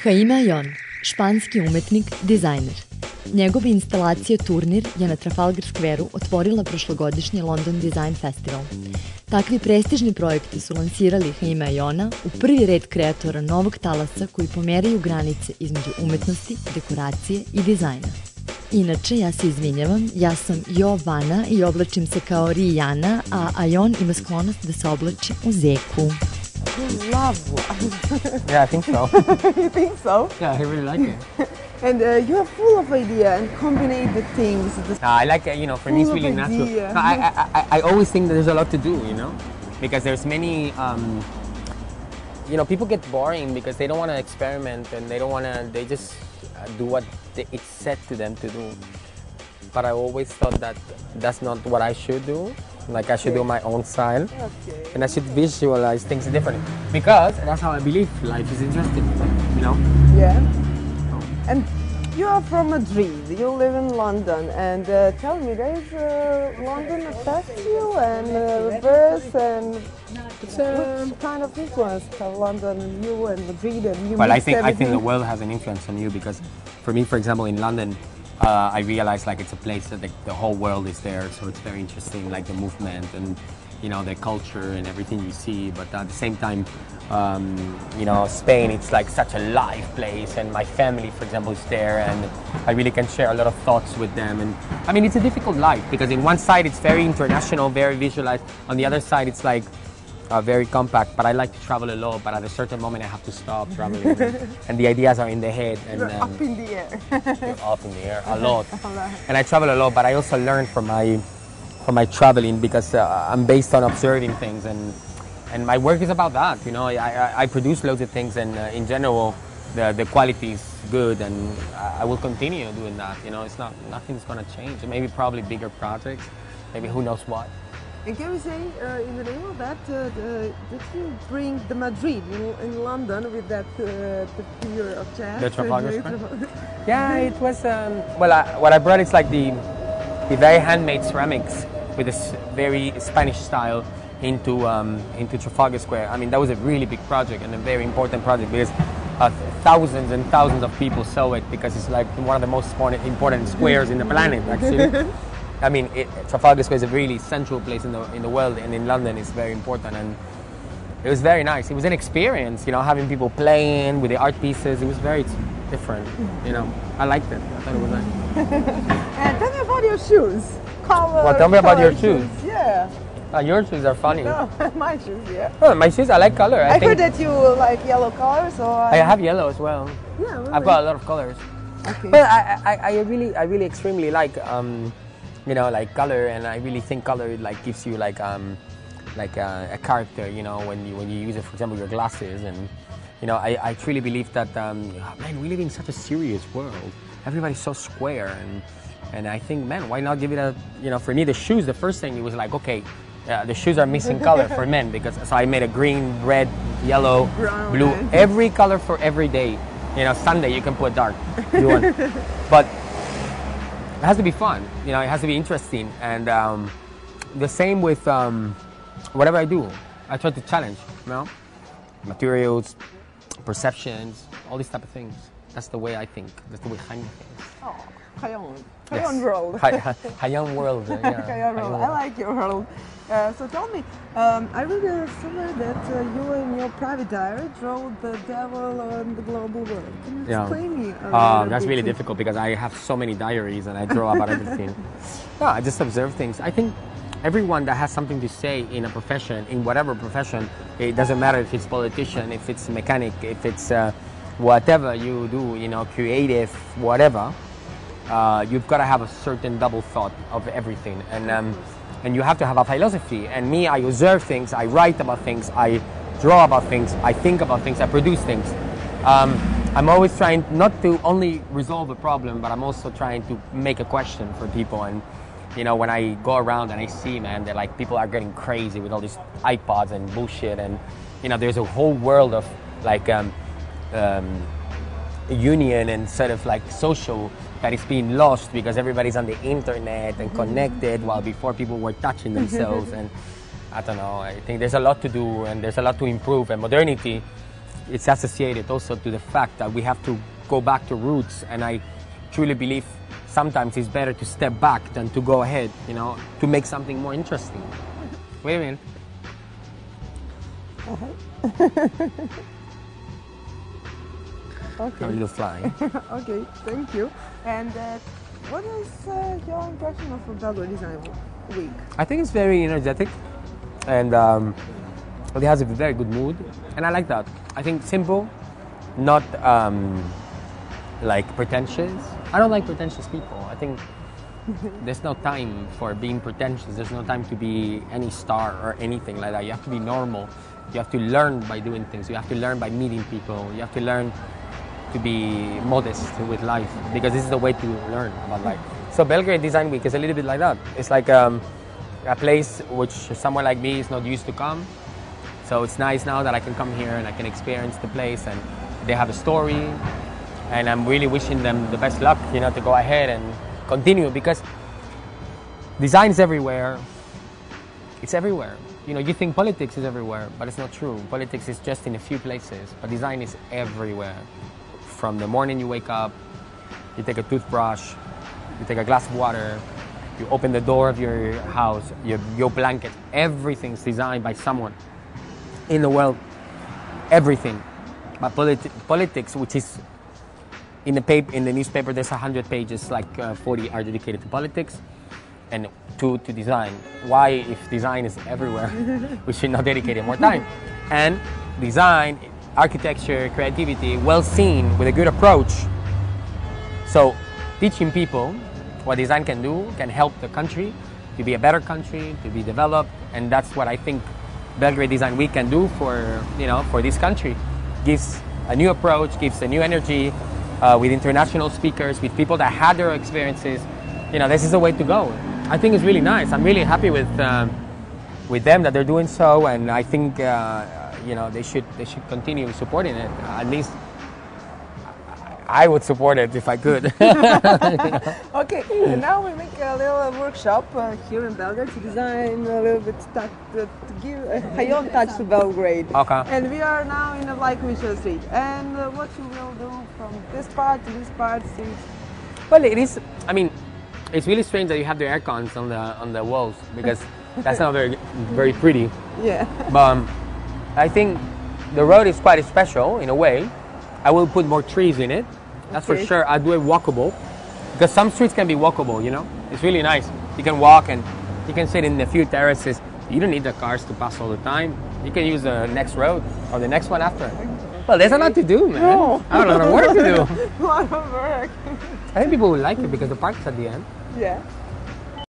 Jaime Ayon, španski umetnik, dizajner. Njegova instalacija Turnir je na Trafalgar Square-u otvorila prošlogodišnji London Design Festival. Takvi prestižni projekti su lansirali Jaime Ayona u prvi red kreatora novog talasa koji pomeraju granice između umetnosti, dekoracije i dizajna. Inače, ja se izvinjavam, ja sam Jovana i oblačim se kao Rijana, a Ayon ima sklonost da se oblači u zeku. Love. Yeah, I think so. You think so? Yeah, I really like it. And you are full of idea and combine the things. I like it, for me it's really natural. No, I always think that there's a lot to do, because there's many, people get boring because they don't want to experiment and they just do what it's set to them to do. But I always thought that that's not what I should do. Like I should do my own style, and I should visualize things differently because that's how I believe life is interesting, Yeah. And you are from Madrid. You live in London, and tell me, there is London affect you and reverse, and what kind of influence have London and you and Madrid and you? Well, I think the world has an influence on you because, for me, for example, in London. I realized it's a place that the whole world is there, so it's very interesting, like the movement and the culture and everything you see. But at the same time, Spain, it's like such a live place, and my family, for example, is there, and I really can share a lot of thoughts with them. And I mean, it's a difficult life because in one side it's very international, very visualized. On the other side, it's like very compact. But I like to travel a lot. But at a certain moment, I have to stop traveling, and the ideas are in the head. And you're up in the air. You're up in the air a lot. And I travel a lot, but I also learn from my traveling because I'm based on observing things, and my work is about that. I produce loads of things, and in general, the quality is good, and I will continue doing that. It's nothing's gonna change. Maybe probably bigger projects, maybe who knows what. And can we say, in the name of that, did you bring the Madrid in London with that figure of jazz? The Trafalgar Square? Yeah, it was. What I brought is like the very handmade ceramics with this very Spanish style into Trafalgar Square. I mean, that was a really big project and a very important project because thousands and thousands of people saw it because it's like one of the most important squares in the planet, actually. I mean, Trafalgar Square is a really central place in the world, and in London it's very important, and it was very nice. It was an experience, having people playing with the art pieces. It was very different, I liked it. I thought it was nice. And tell me about your shoes. Well, tell me about your shoes. Yeah. Your shoes are funny. No, my shoes, yeah. Oh, my shoes, I like color. I heard that you like yellow color, so I have yellow as well. Yeah, really? I've got a lot of colors. Okay. But I really extremely like like color, and I really think color gives you a character, when you use it, for example, your glasses, and I truly believe that man, we live in such a serious world. Everybody's so square, and I think, man, why not give it a, for me the shoes, the first thing it was like, okay, the shoes are missing color for men, so I made a green, red, yellow, brown, blue, every color for every day. Sunday you can put dark if you want, but it has to be fun, it has to be interesting, and the same with whatever I do. I try to challenge, materials, perceptions, all these type of things. That's the way I think. That's the way Jaime thinks. Oh, Hayon world. Hayon world. Yeah. Hayon world. I like your world. So tell me, I read somewhere that you in your private diary drew the devil on the global world. Can you explain me? That's really difficult because I have so many diaries and I draw about everything. No, I just observe things. I think everyone that has something to say in a profession, in whatever profession, it doesn't matter if it's politician, if it's mechanic, if it's whatever you do, creative, whatever. You've got to have a certain double thought of everything, and you have to have a philosophy. And me, I observe things, I write about things, I draw about things, I think about things, I produce things. I'm always trying not to only resolve a problem, but I'm also trying to make a question for people. And when I go around and I see, man, that people are getting crazy with all these iPods and bullshit, and there's a whole world of union and sort of social that is being lost because everybody's on the internet and connected, while before people were touching themselves. And I don't know, I think there's a lot to do and there's a lot to improve, and modernity it's associated also to the fact that we have to go back to roots, and I truly believe sometimes it's better to step back than to go ahead, you know, to make something more interesting. Wait a minute. Okay. A little flying. Okay, thank you. And what is your impression of Belgrade Design Week? I think it's very energetic, and it has a very good mood, and I like that. I think simple, not like pretentious. I don't like pretentious people. I think there's no time for being pretentious. There's no time to be any star or anything like that. You have to be normal. You have to learn by doing things. You have to learn by meeting people. You have to learn to be modest with life, because this is the way to learn about life. So Belgrade Design Week is a little bit like that. It's like a place which someone like me is not used to come. So it's nice now that I can come here and I can experience the place, and they have a story, and I'm really wishing them the best luck, you know, to go ahead and continue, because design is everywhere. It's everywhere. You know, you think politics is everywhere, but it's not true. Politics is just in a few places, but design is everywhere. From the morning you wake up, you take a toothbrush, you take a glass of water, you open the door of your house, your blanket, everything's designed by someone in the world. Everything. But politics, which is in the newspaper, there's 100 pages, like 40 are dedicated to politics and 2 to design. Why, if design is everywhere, we should not dedicate it more time? And design, architecture, creativity, well seen, with a good approach. So teaching people what design can do can help the country to be a better country, to be developed, and that's what I think Belgrade Design Week can do for, you know, for this country. Gives a new approach, gives a new energy, with international speakers, with people that had their experiences. You know, this is the way to go. I think it's really nice. I'm really happy with them that they're doing so, and I think you know, they should continue supporting it. At least I would support it if I could. Okay, and now we make a little workshop here in Belgrade to design a little bit to give a young touch to Belgrade. Okay. And we are now in the Vlajković Street. And what you will do from this part to this part? Well, it is. I mean, it's really strange that you have the air cons on the walls, because that's not very pretty. Yeah. But I think the road is quite special in a way. I will put more trees in it. That's for sure. I'll do it walkable, because some streets can be walkable, you know. It's really nice. You can walk and you can sit in a few terraces. You don't need the cars to pass all the time. You can use the next road or the next one after. Well, there's a lot to do, man. No. I have a lot of work to do. A lot of work. I think people will like it because the park's at the end. Yeah.